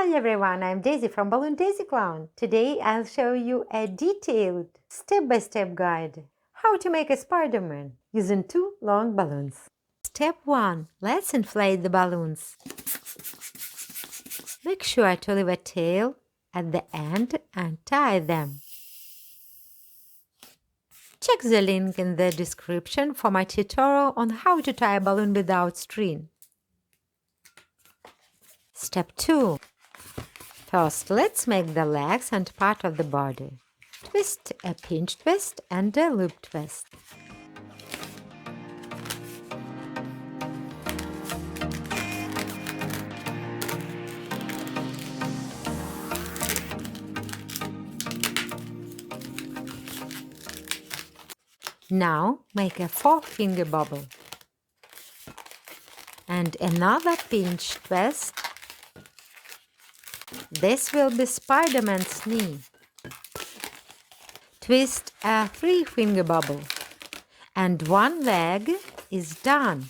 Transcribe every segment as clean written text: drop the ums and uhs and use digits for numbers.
Hi everyone, I'm Daisy from Balloon Daisy Clown. Today I'll show you a detailed step-by-step guide how to make a Spider-Man using 2 long balloons. Step 1. Let's inflate the balloons. Make sure to leave a tail at the end and tie them. Check the link in the description for my tutorial on how to tie a balloon without string. Step 2. First, let's make the legs and part of the body. Twist a pinch twist and a loop twist. Now make a 4-finger bubble and another pinch twist. This will be Spider-Man's knee. Twist a 3-finger bubble and 1 leg is done.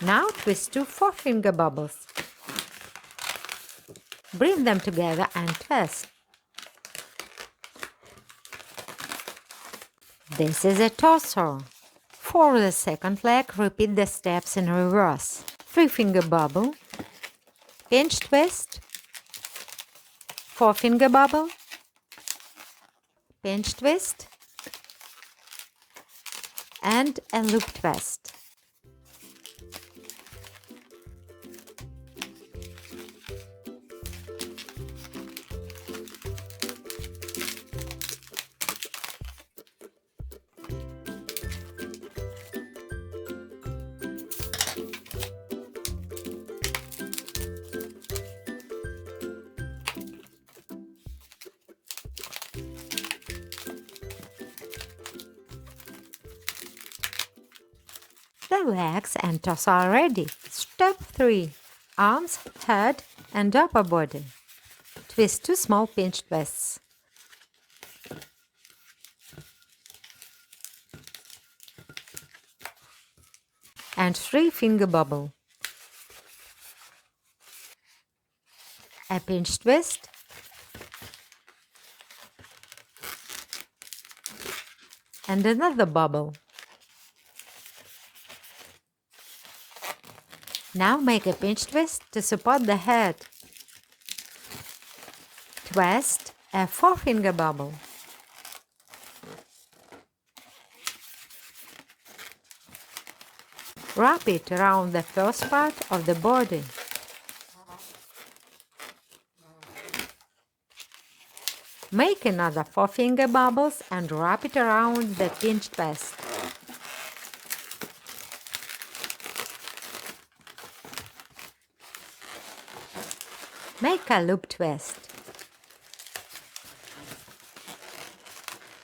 Now twist 2 4-finger bubbles. Bring them together and twist. This is a torso. For the second leg, repeat the steps in reverse. 3-finger bubble, pinch twist, 4-finger bubble, pinch twist, and a loop twist. The legs and torso are ready. Step 3. Arms, head and upper body. Twist 2 small pinch twists. And 3-finger bubble. A pinch twist. And another bubble. Now make a pinch twist to support the head. Twist a 4-finger bubble. Wrap it around the first part of the body. Make another 4-finger bubbles and wrap it around the pinch twist. Make a loop twist.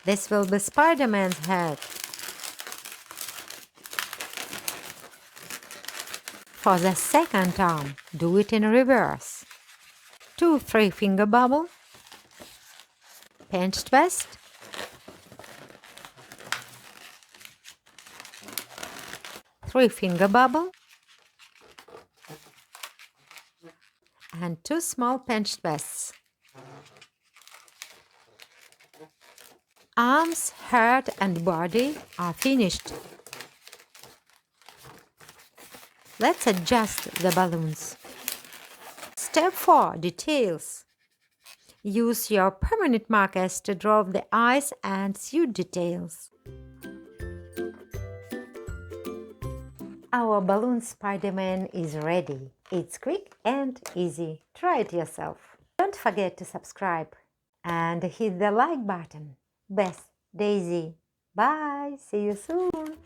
This will be Spider-Man's head. For the second arm, do it in reverse. 2 3-finger bubble, pinch twist, three-finger bubble, and 2 small pinch twists. Arms, head and body are finished. Let's adjust the balloons. Step 4. Details. Use your permanent markers to draw the eyes and suit details. Our balloon Spider-Man is ready. It's quick and easy. Try it yourself. Don't forget to subscribe and hit the like button. Best, Daisy. Bye. See you soon.